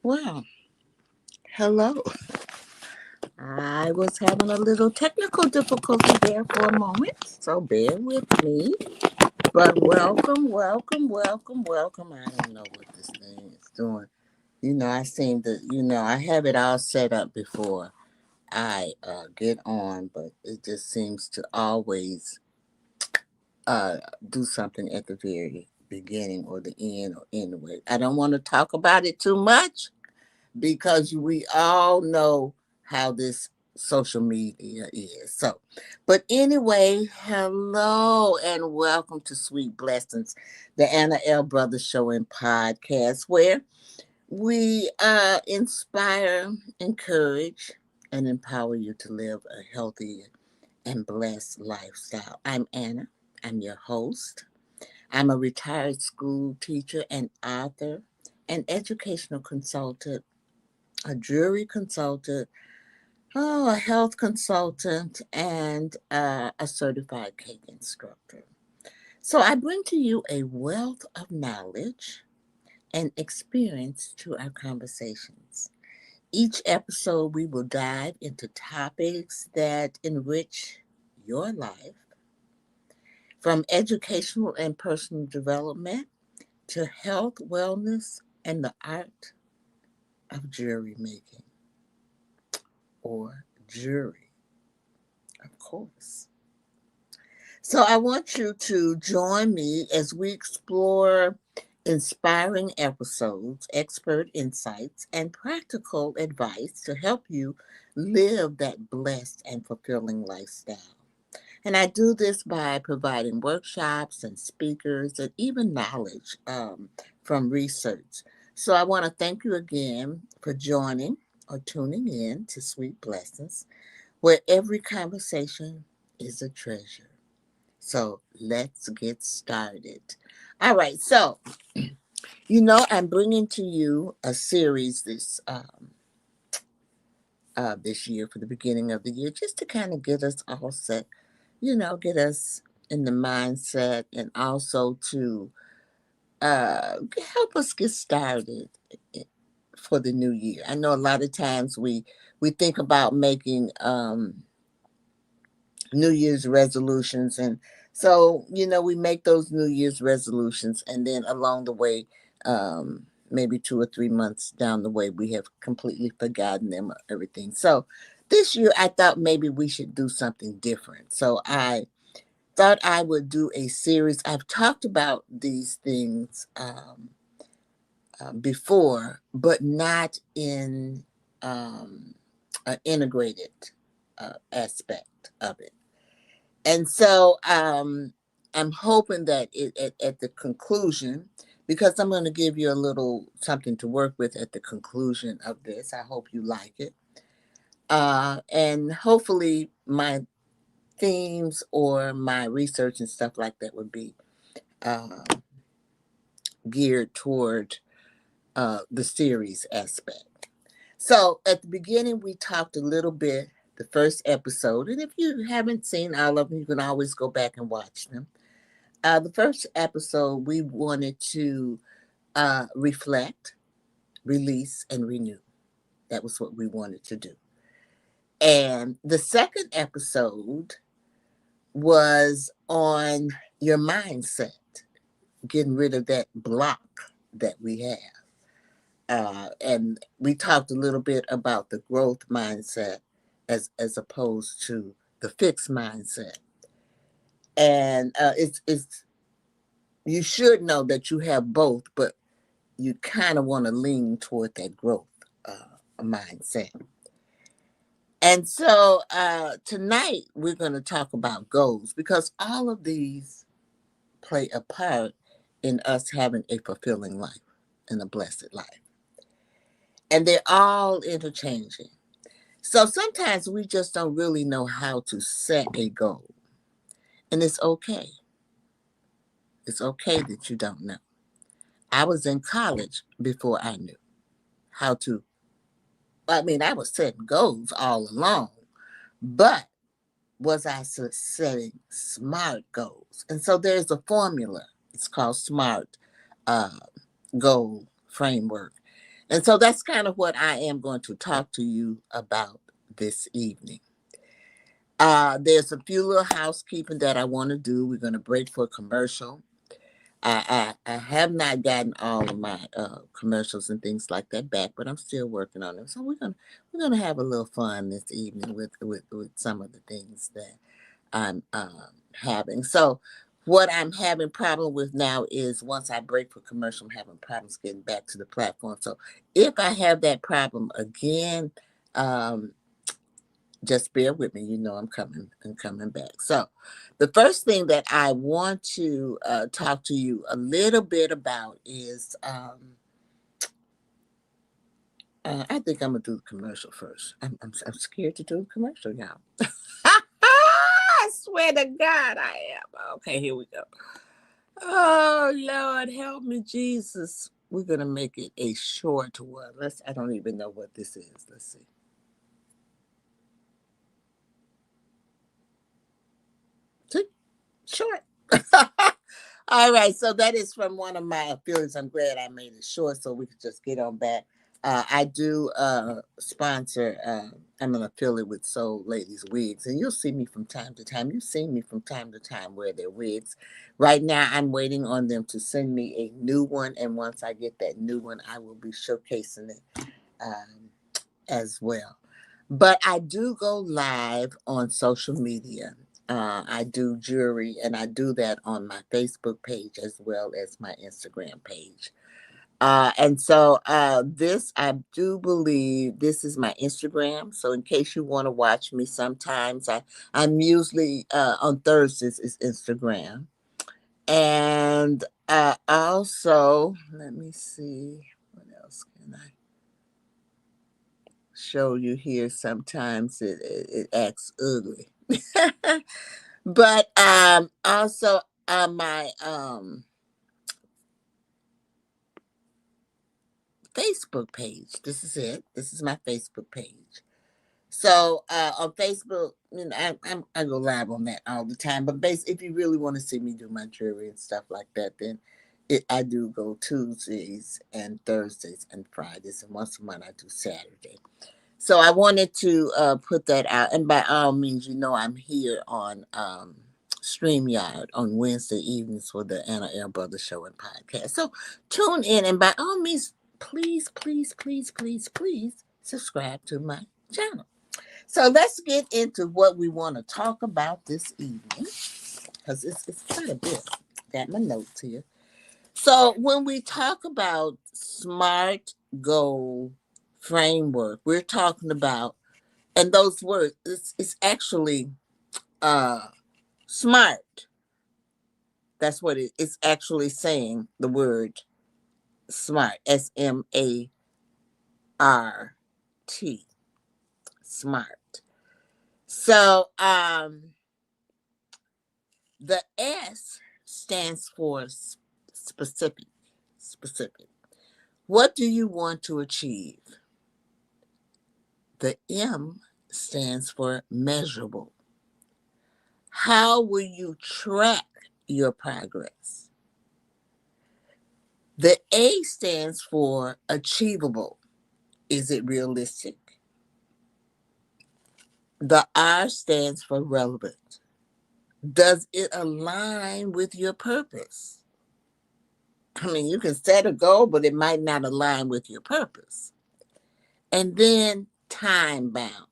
Well, hello. I was having a little technical difficulty there for a moment, so bear with me. But welcome, welcome, welcome, welcome. I don't know what this thing is doing. I seem to, I have it all set up before I get on, but it just seems to always uh, do something at the very beginning or the end or anyway. I don't want to talk about it too much because we all know how this social media is. So, but anyway, hello and welcome to Sweet Blessings, the Anna L. Brothers Show and Podcast, where we inspire, encourage, and empower you to live a healthy and blessed lifestyle. I'm Anna. I'm your host. I'm a retired school teacher and author, an educational consultant, a jury consultant, a health consultant, and a certified cake instructor. So I bring to you a wealth of knowledge and experience to our conversations. Each episode, we will dive into topics that enrich your life, from educational and personal development to health, wellness, and the art of jury making or jury, of course. So I want you to join me as we explore inspiring episodes, expert insights, and practical advice to help you live that blessed and fulfilling lifestyle. And I do this by providing workshops and speakers and even knowledge from research. So I want to thank you again for joining or tuning in to Sweet Blessings, where every conversation is a treasure. So let's get started. All right. So, I'm bringing to you a series this year for the beginning of the year, just to kind of get us all set, get us in the mindset and also to help us get started for the new year. I know a lot of times we think about making New Year's resolutions. And so, we make those New Year's resolutions, and then along the way, maybe 2 or 3 months down the way, we have completely forgotten them or everything. So this year, I thought maybe we should do something different. So I thought I would do a series. I've talked about these things before, but not in an integrated aspect of it. And so I'm hoping that at the conclusion, because I'm going to give you a little something to work with at the conclusion of this. I hope you like it. And hopefully my themes or my research and stuff like that would be uh, geared toward the series aspect. So at the beginning, we talked a little bit, the first episode. And if you haven't seen all of them, you can always go back and watch them. The first episode, we wanted to reflect, release, and renew. That was what we wanted to do. And the second episode, was on your mindset, getting rid of that block that we have. And we talked a little bit about the growth mindset as opposed to the fixed mindset. And it's you should know that you have both, but you kind of want to lean toward that growth mindset. And so tonight we're going to talk about goals because all of these play a part in us having a fulfilling life and a blessed life. And they're all interchanging. So sometimes we just don't really know how to set a goal. And it's okay. It's okay that you don't know. I was in college before I knew how to. I mean, I was setting goals all along, but was I setting SMART goals? And so there's a formula. It's called SMART uh, goal framework. And so that's kind of what I am going to talk to you about this evening. There's a few little housekeeping that I want to do. We're going to break for a commercial. I have not gotten all of my commercials and things like that back, but I'm still working on them. So we're gonna have a little fun this evening with some of the things that I'm having. So what I'm having problem with now is once I break for commercial, I'm having problems getting back to the platform. So if I have that problem again, um, just bear with me. You know I'm coming back. So the first thing that I want to talk to you a little bit about is I think I'm gonna do the commercial first. I'm scared to do the commercial, y'all. I swear to God I am. Okay, here we go. Oh Lord, help me, Jesus. We're gonna make it a short one. I don't even know what this is. Let's see. See? Short. All right, so that is from one of my affiliates. I'm glad I made it short so we could just get on back. I do sponsor, I'm an affiliate with Soul Ladies Wigs, and you'll see me from time to time. You've seen me from time to time wear their wigs. Right now, I'm waiting on them to send me a new one, and once I get that new one, I will be showcasing it as well. But I do go live on social media. I do jewelry, and I do that on my Facebook page as well as my Instagram page. And so this, I do believe this is my Instagram. So in case you want to watch me, sometimes I'm usually on Thursdays is Instagram. And also, let me see, what else can I show you here? Sometimes it acts ugly. But also on my Facebook page. This is it. This is my Facebook page. So on Facebook, you know, I go live on that all the time. But if you really want to see me do my jewelry and stuff like that, then I do go Tuesdays and Thursdays and Fridays, and once a month I do Saturday. So I wanted to put that out, and by all means, you know, I'm here on StreamYard on Wednesday evenings for the Anna L. Brothers Show and Podcast. So tune in, and by all means, please, please, please, please, please subscribe to my channel. So let's get into what we want to talk about this evening, because it's quite a bit. Got my notes here. So when we talk about SMART goal framework, we're talking about, and those words, it's actually smart. That's what it's actually saying, the word smart, SMART, smart. So the S stands for specific. Specific. What do you want to achieve? The M stands for measurable. How will you track your progress? The A stands for achievable. Is it realistic? The R stands for relevant. Does it align with your purpose? I mean, you can set a goal, but it might not align with your purpose. And then time bound.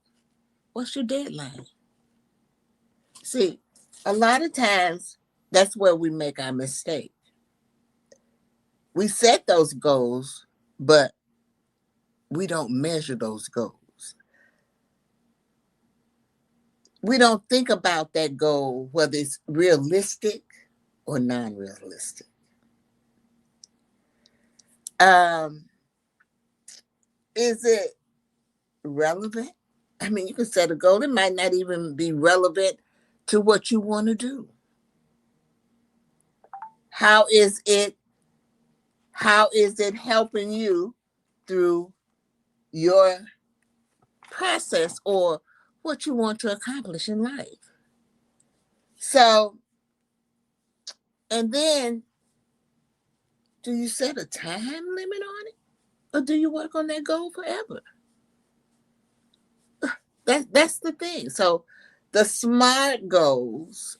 What's your deadline? See, a lot of times that's where we make our mistake. We set those goals, but we don't measure those goals. We don't think about that goal, whether it's realistic or non realistic. Um, is it relevant? I mean, you can set a goal, it might not even be relevant to what you want to do. How is it helping you through your process or what you want to accomplish in life? So, and then do you set a time limit on it or do you work on that goal forever? That's the thing. So the SMART goals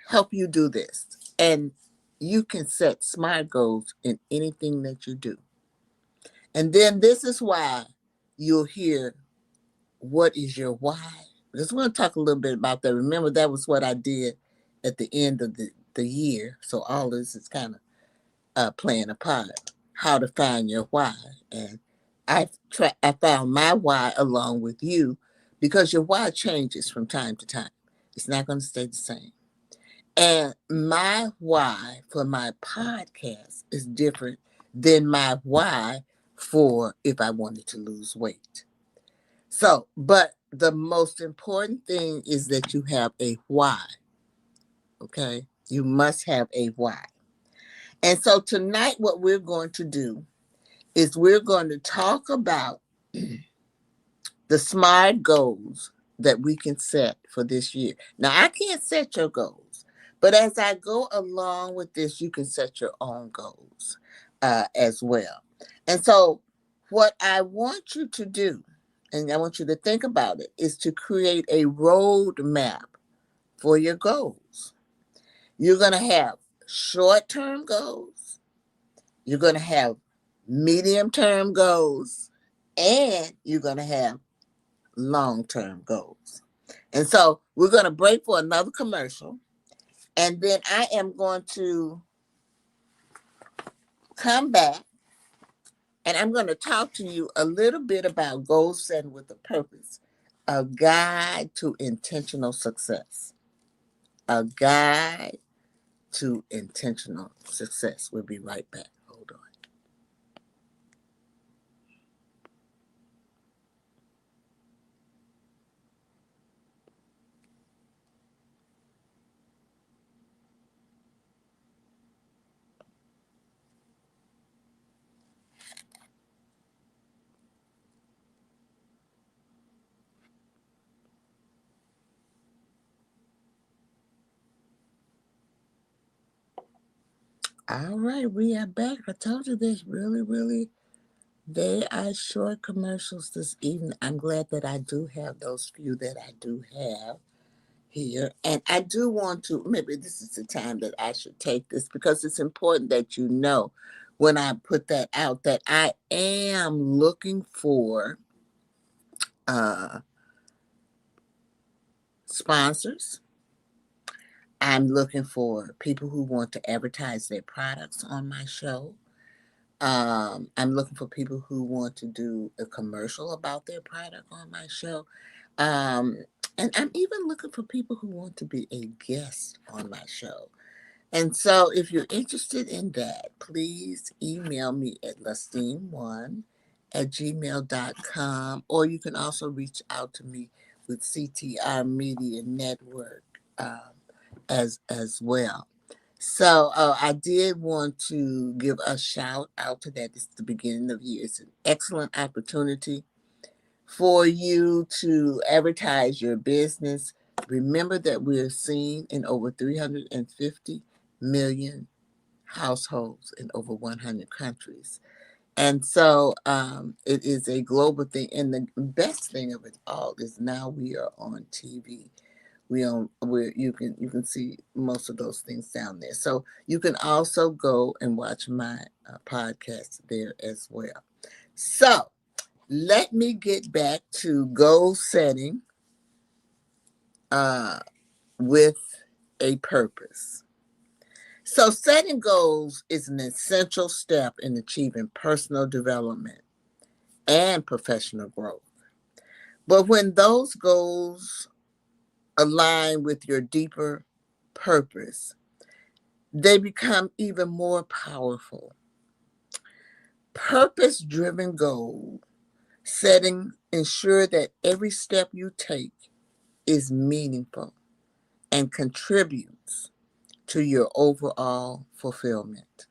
help you do this. And you can set SMART goals in anything that you do. And then this is why you'll hear, what is your why? Because we're going to talk a little bit about that. Remember, that was what I did at the end of the year. So all this is kind of playing a part. How to find your why. And I found my why along with you, because your why changes from time to time. It's not going to stay the same. And my why for my podcast is different than my why for if I wanted to lose weight. So, but the most important thing is that you have a why. Okay? You must have a why. And so tonight, what we're going to do is we're going to talk about the SMART goals that we can set for this year. Now, I can't set your goals, but as I go along with this, you can set your own goals as well. And so, what I want you to do, and I want you to think about it, is to create a roadmap for your goals. You're going to have short term goals, you're going to have medium term goals, and you're going to have long-term goals. And so we're going to break for another commercial. And then I am going to come back and I'm going to talk to you a little bit about goal setting with a purpose, a guide to intentional success. A guide to intentional success. We'll be right back. Hold on. All right, we are back. I told you this they are short commercials this evening. I'm glad that I do have those few that I do have here. And I do want to, maybe this is the time that I should take this because it's important that you know when I put that out that I am looking for uh, sponsors. I'm looking for people who want to advertise their products on my show. I'm looking for people who want to do a commercial about their product on my show. Um, and I'm even looking for people who want to be a guest on my show. And so if you're interested in that, please email me at lustine1 at gmail.com, or you can also reach out to me with CTR Media Network as well. So I did want to give a shout out to that. It's the beginning of the year. It's an excellent opportunity for you to advertise your business. Remember that we're seen in over 350 million households in over 100 countries. And so it is a global thing. And the best thing of it all is now we are on TV. You can see most of those things down there. So you can also go and watch my podcast there as well. So let me get back to goal setting with a purpose. So setting goals is an essential step in achieving personal development and professional growth. But when those goals align with your deeper purpose, they become even more powerful. Purpose-driven goal setting ensure that every step you take is meaningful and contributes to your overall fulfillment.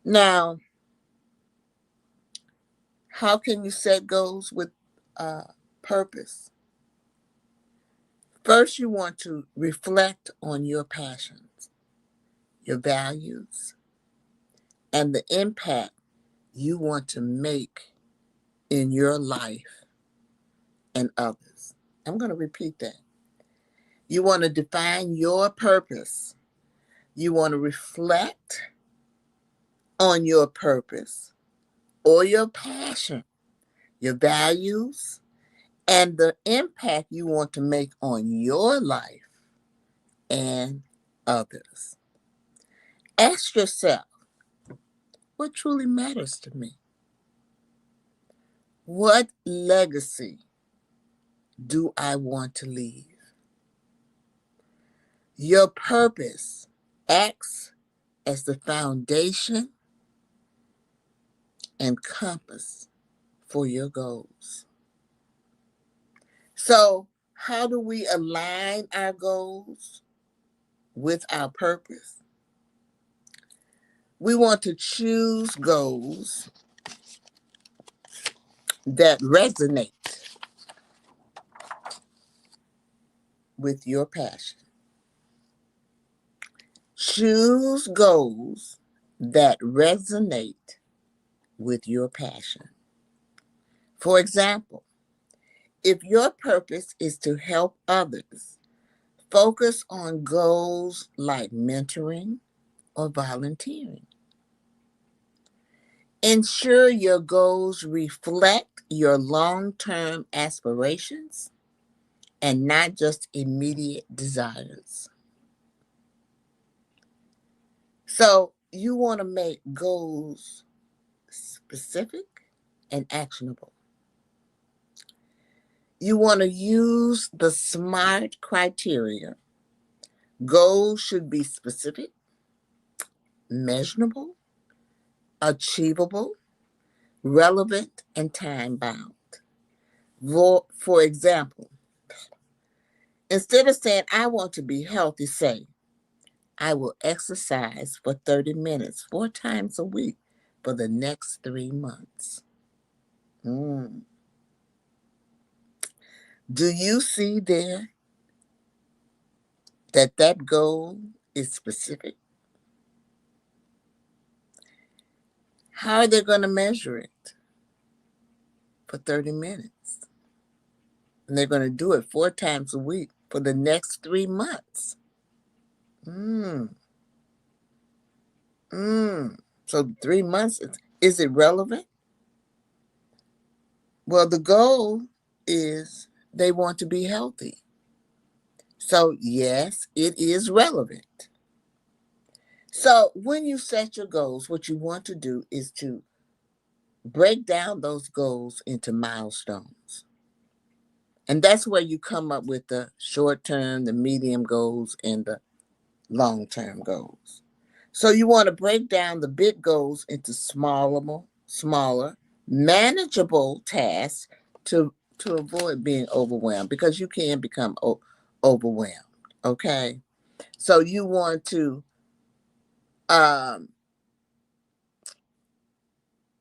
Now, how can you set goals with purpose? First, you want to reflect on your passions, your values, and the impact you want to make in your life and others. I'm going to repeat that. You want to define your purpose. You want to reflect on your purpose or your passion, your values, and the impact you want to make on your life and others. Ask yourself, what truly matters to me? What legacy do I want to leave? Your purpose acts as the foundation and compass for your goals. So, how do we align our goals with our purpose? We want to choose goals that resonate with your passion. Choose goals that resonate with your passion. For example, if your purpose is to help others, focus on goals like mentoring or volunteering. Ensure your goals reflect your long-term aspirations and not just immediate desires. So you want to make goals specific and actionable. You want to use the SMART criteria. Goals should be specific, measurable, achievable, relevant, and time-bound. For example, instead of saying, I want to be healthy, say, I will exercise for 30 minutes 4 times a week for the next 3 months. Do you see there that goal is specific? How are they going to measure it? For 30 minutes. And they're going to do it 4 times a week for the next 3 months. So 3 months, is it relevant? Well, the goal is they want to be healthy. So yes, it is relevant. So when you set your goals, what you want to do is to break down those goals into milestones. And that's where you come up with the short-term, the medium goals, and the long-term goals. So you want to break down the big goals into smaller, manageable tasks to avoid being overwhelmed, because you can become overwhelmed. Okay, so you want to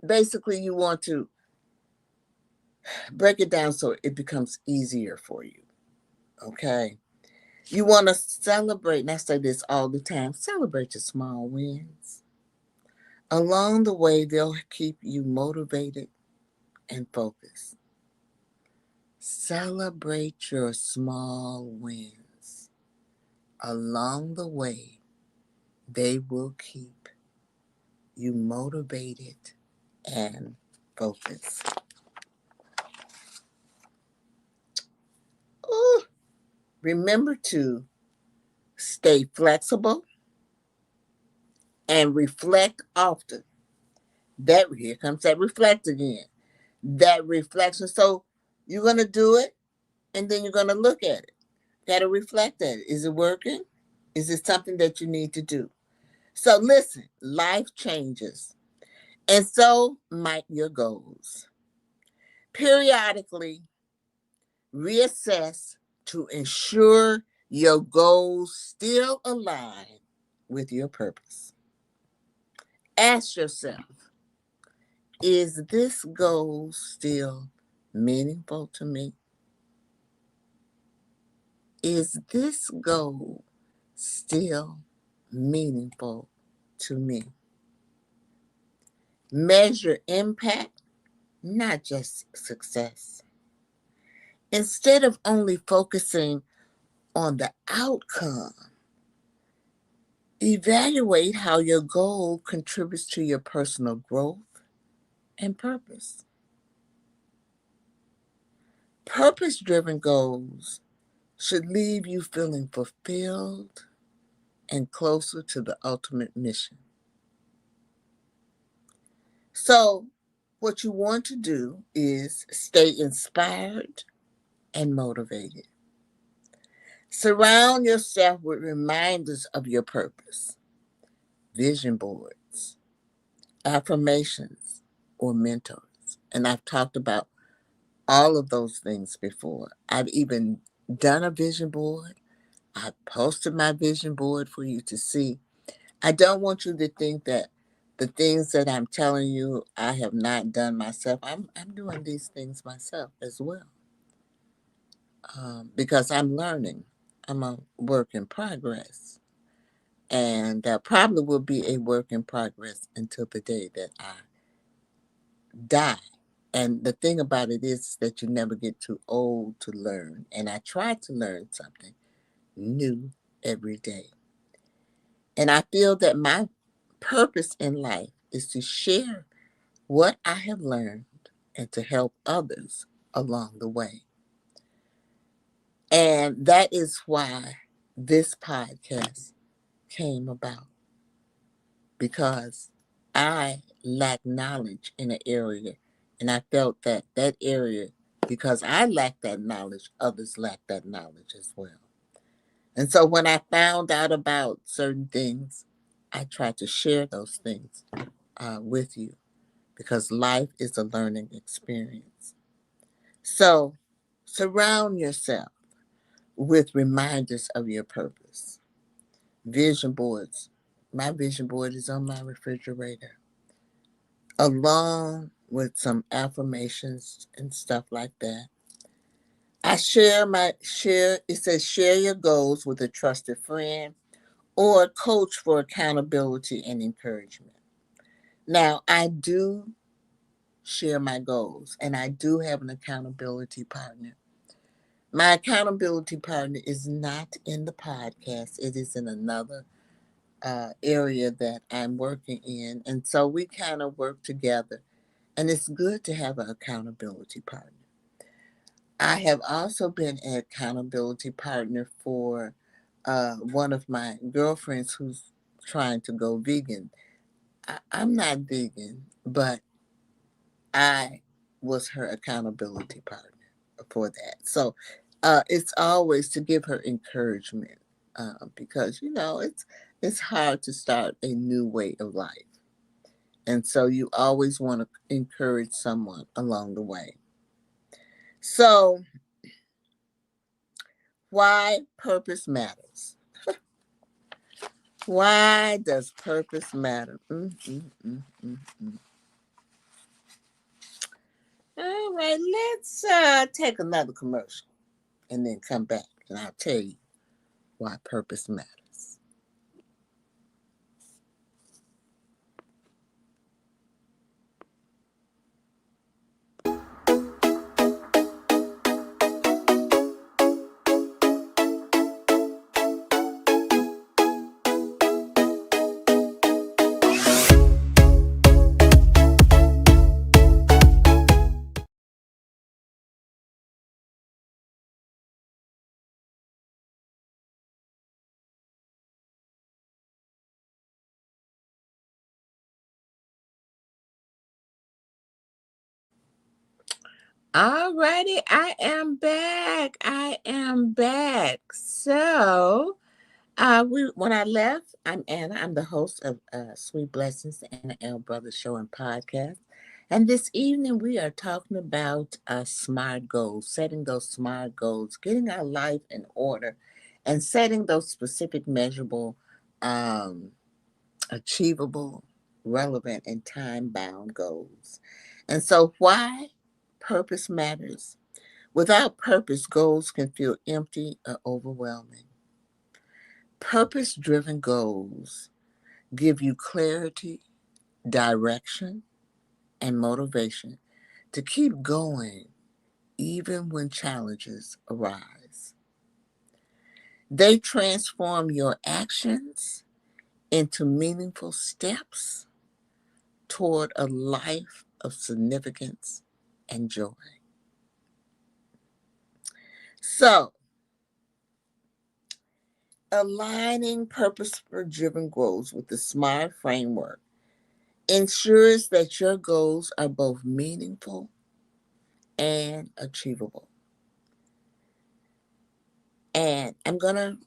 basically you want to break it down so it becomes easier for you. Okay, you want to celebrate, and I say this all the time: celebrate your small wins. Along the way, they'll keep you motivated and focused. Celebrate your small wins. Along the way, they will keep you motivated and focused. Ooh, remember to stay flexible and reflect often. That here comes that reflect again. That reflection. So you're gonna do it and then you're gonna look at it. Gotta reflect at it. Is it working? Is it something that you need to do? So listen, life changes. And so might your goals. Periodically reassess to ensure your goals still align with your purpose. Ask yourself, is this goal still meaningful to me? Is this goal still meaningful to me? Measure impact, not just success. Instead of only focusing on the outcome, evaluate how your goal contributes to your personal growth and purpose. Purpose driven goals should leave you feeling fulfilled and closer to the ultimate mission. So, what you want to do is stay inspired and motivated. Surround yourself with reminders of your purpose, vision boards, affirmations, or mentors. And I've talked about all of those things before. I've even done a vision board. I posted my vision board for you to see. I don't want you to think that the things that I'm telling you I have not done myself. I'm doing these things myself as well because I'm learning. I'm a work in progress. And probably will be a work in progress until the day that I die. And the thing about it is that you never get too old to learn. And I try to learn something new every day. And I feel that my purpose in life is to share what I have learned and to help others along the way. And that is why this podcast came about, because I lack knowledge in an area, and I felt that that area, because I lack that knowledge, others lack that knowledge as well. And so when I found out about certain things, I tried to share those things with you, because life is a learning experience. So surround yourself with reminders of your purpose. Vision boards. My vision board is on my refrigerator, along with some affirmations and stuff like that. I share, it says share your goals with a trusted friend or a coach for accountability and encouragement. Now, I do share my goals and I do have an accountability partner. My accountability partner is not in the podcast, it is in another area that I'm working in. And so we kind of work together. And it's good to have an accountability partner. I have also been an accountability partner for one of my girlfriends who's trying to go vegan. I'm not vegan, but I was her accountability partner for that. So it's always to give her encouragement because it's hard to start a new way of life, and so you always want to encourage someone along the way. So why purpose matters? Why does purpose matter? All right, let's take another commercial and then come back, and I'll tell you why purpose matters. Alrighty, I am back. I am back. So, when I left, I'm Anna. I'm the host of Sweet Blessings, the Anna L. Brothers Show and Podcast. And this evening, we are talking about smart goals, setting those smart goals, getting our life in order, and setting those specific, measurable, um, achievable, relevant, and time bound goals. And so, why purpose matters. Without purpose, goals can feel empty or overwhelming. Purpose driven goals give you clarity, direction, and motivation to keep going even when challenges arise. They transform your actions into meaningful steps toward a life of significance and joy. So, aligning purpose-driven goals with the SMART framework ensures that your goals are both meaningful and achievable. And I'm going to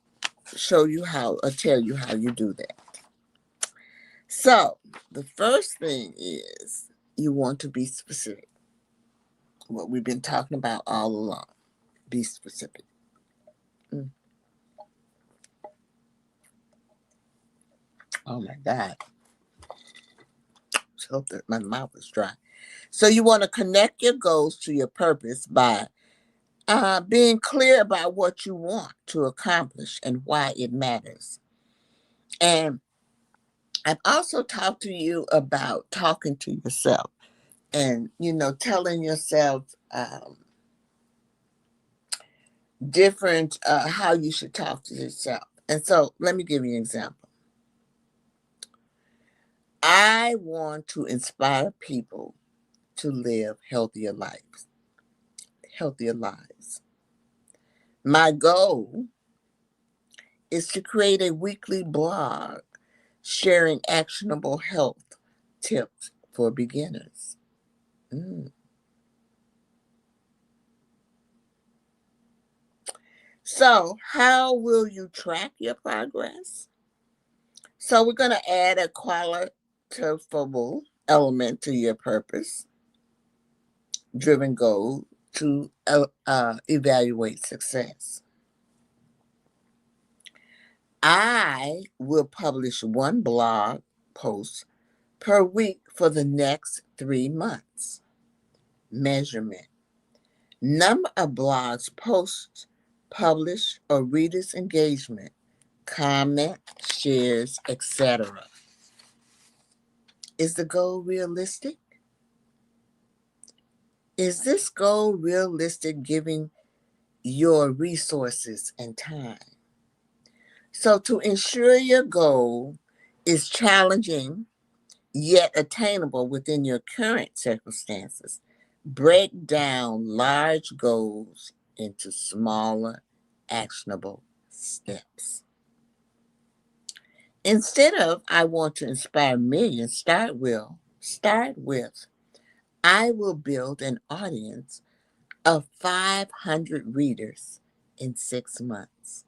show you how, or tell you how you do that. So, the first thing is you want to be specific. What we've been talking about all along. Be specific. Oh my God. So my mouth is dry. So you want to connect your goals to your purpose by being clear about what you want to accomplish and why it matters. And I've also talked to you about talking to yourself and, telling yourself different how you should talk to yourself. And so let me give you an example. I want to inspire people to live healthier lives. Healthier lives. My goal is to create a weekly blog sharing actionable health tips for beginners. So, how will you track your progress? So, we're going to add a qualitable element to your purpose driven goal to evaluate success. I will publish one blog post per week for the next 3 months. Measurement. Number of blogs, posts, published, or readers' engagement, comment, shares, etc. Is the goal realistic? Is this goal realistic given your resources and time? So to ensure your goal is challenging yet attainable within your current circumstances, break down large goals into smaller, actionable steps. Instead of I want to inspire millions, start with I will build an audience of 500 readers in 6 months.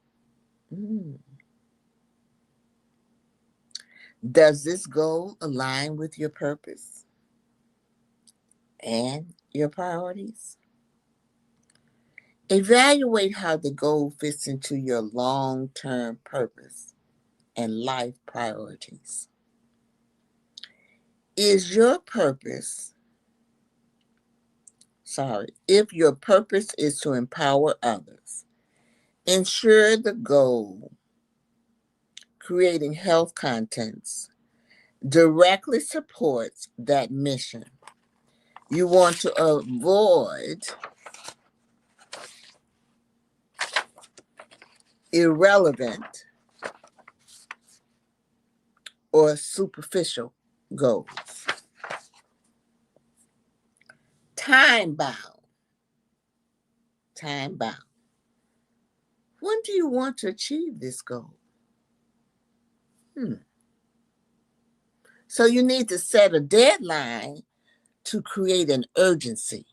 Does this goal align with your purpose and your priorities? Evaluate how the goal fits into your long-term purpose and life priorities. If your purpose is to empower others, ensure the goal, creating health contents, directly supports that mission. You want to avoid irrelevant or superficial goals. Time bound. Time bound. When do you want to achieve this goal? So you need to set a deadline to create an urgency.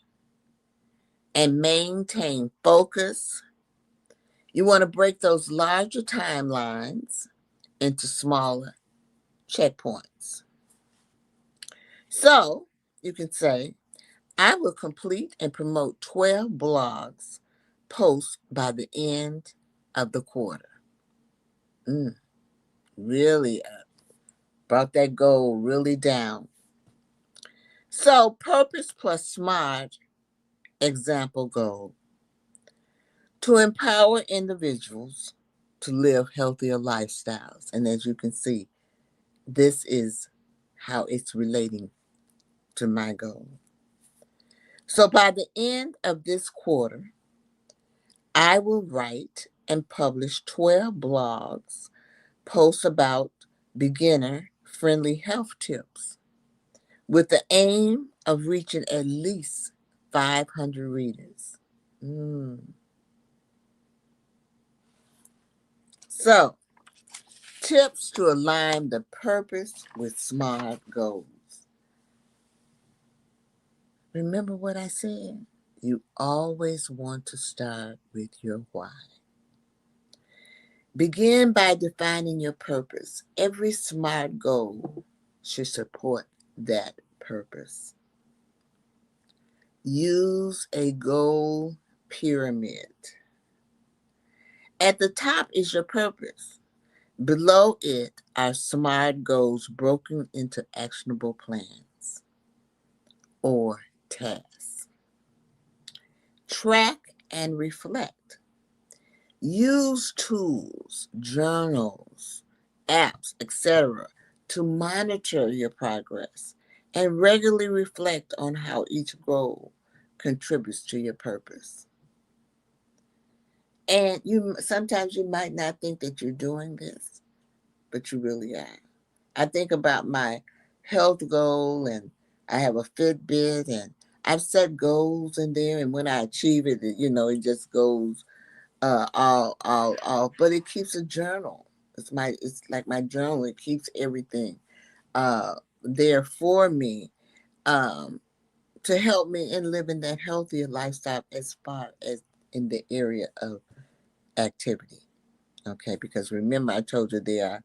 and maintain focus. You want to break those larger timelines into smaller checkpoints. So you can say, I will complete and promote 12 blogs posts by the end of the quarter. Really brought that goal really down. So purpose plus smart example goal to empower individuals to live healthier lifestyles. And as you can see, this is how it's relating to my goal. So by the end of this quarter, I will write and publish 12 blogs, posts about beginner friendly health tips with the aim of reaching at least 500 readers. So, tips to align the purpose with SMART goals. Remember what I said? You always want to start with your why. Begin by defining your purpose. Every SMART goal should support that purpose. Use a goal pyramid. At the top is your purpose. Below it are SMART goals broken into actionable plans or tasks. Track and reflect. Use tools, journals, apps, etc. to monitor your progress and regularly reflect on how each goal contributes to your purpose. And sometimes you might not think that you're doing this, but you really are. I think about my health goal, and I have a Fitbit, and I've set goals in there, and when I achieve it, it just goes all. But it keeps a journal. It's like my journal. It keeps everything there for me to help me in living that healthier lifestyle as far as in the area of activity. Okay, because remember I told you there are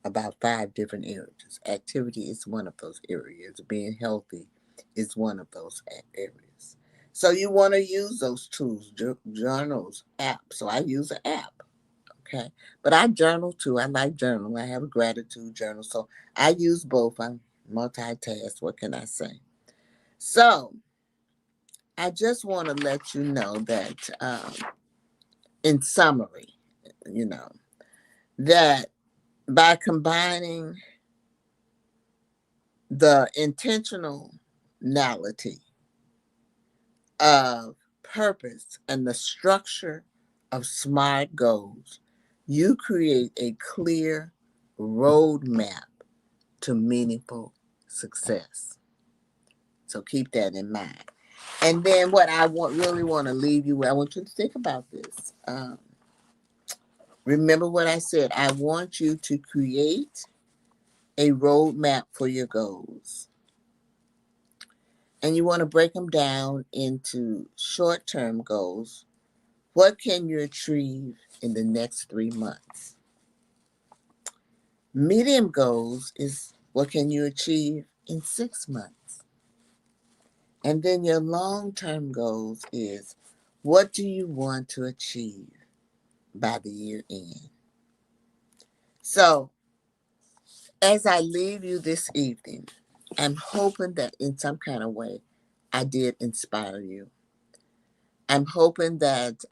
about 5 different areas. Activity is one of those areas. Being healthy is one of those areas. So you want to use those tools, journals, apps. So I use an app, okay? But I journal too. I like journal. I have a gratitude journal. So I use both. I'm multitask. What can I say? So I just want to let you know that in summary, you know, that by combining the intentionality of purpose and the structure of SMART goals, you create a clear roadmap to meaningful success. So keep that in mind. And then what I really want to leave you with, I want you to think about this. Remember what I said. I want you to create a roadmap for your goals. And you want to break them down into short-term goals. What can you achieve in the next 3 months? Medium goals is what can you achieve in 6 months? And then your long-term goals is what do you want to achieve by the year end? So as I leave you this evening, I'm hoping that in some kind of way I did inspire you. I'm hoping that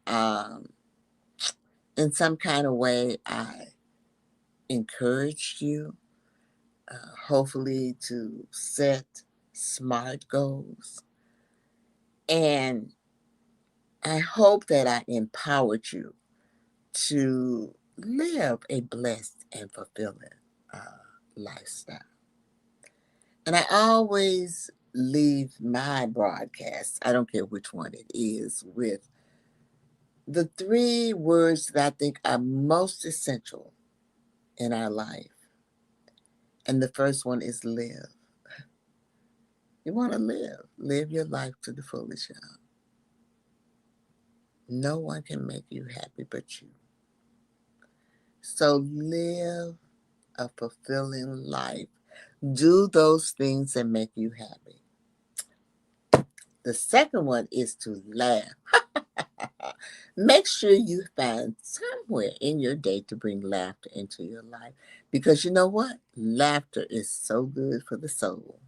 in some kind of way I encouraged you, hopefully to set SMART goals. And I hope that I empowered you to live a blessed and fulfilling lifestyle. And I always leave my broadcast, I don't care which one it is, with the 3 words that I think are most essential in our life. And the first one is live. You want to live. Live your life to the fullest, y'all. No one can make you happy but you. So live a fulfilling life. Do those things that make you happy. The second one is to laugh. Make sure you find somewhere in your day to bring laughter into your life. Because you know what? Laughter is so good for the soul.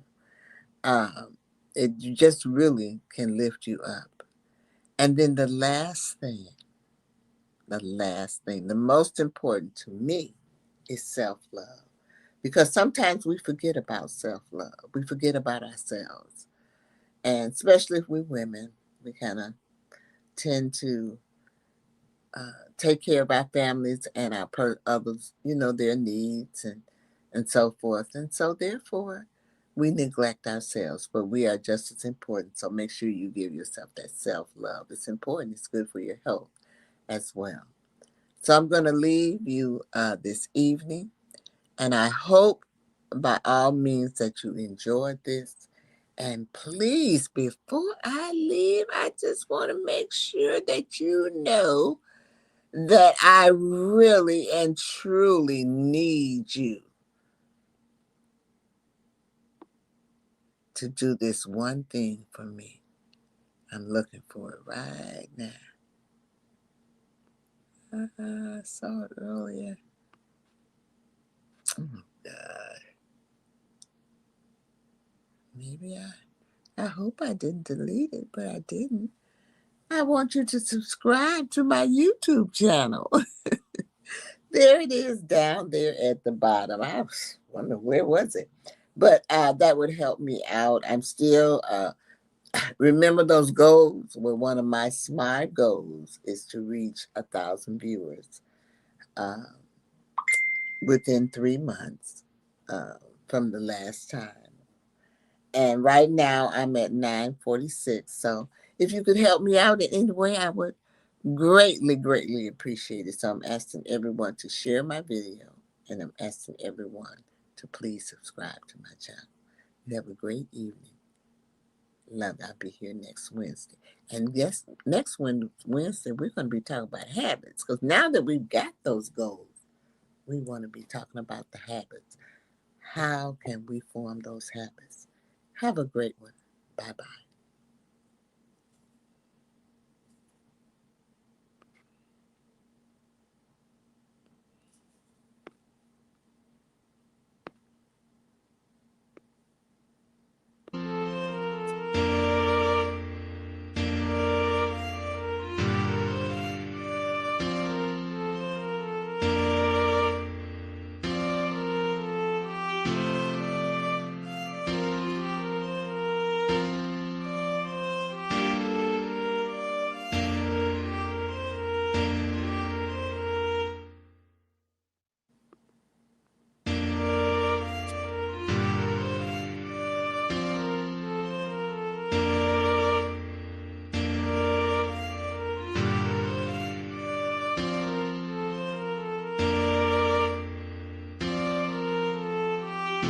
Um, it just really can lift you up. And then the most important to me is self love. Because sometimes we forget about self love, we forget about ourselves. And especially if we're women, we kind of tend to take care of our families and our others, their needs and so forth. And so therefore, we neglect ourselves, but we are just as important. So make sure you give yourself that self love. It's important. It's good for your health as well. So I'm going to leave you this evening, and I hope by all means that you enjoyed this. And please, before I leave, I just want to make sure that you know that I really and truly need you to do this one thing for me. I'm looking for it right now. I saw it earlier. Oh, God. Maybe I hope I didn't delete it, but I didn't. I want you to subscribe to my YouTube channel. There it is down there at the bottom. I was wondering where was it? But that would help me out. I'm still remember those goals. Well, one of my SMART goals is to reach 1,000 viewers uh, within 3 months uh, from the last time. And right now I'm at 946. So if you could help me out in any way, I would greatly, greatly appreciate it. So I'm asking everyone to share my video, and I'm asking everyone to please subscribe to my channel. You have a great evening. Love, I'll be here next Wednesday. And yes, next Wednesday, we're going to be talking about habits. Because now that we've got those goals, we want to be talking about the habits. How can we form those habits? Have a great one. Bye bye.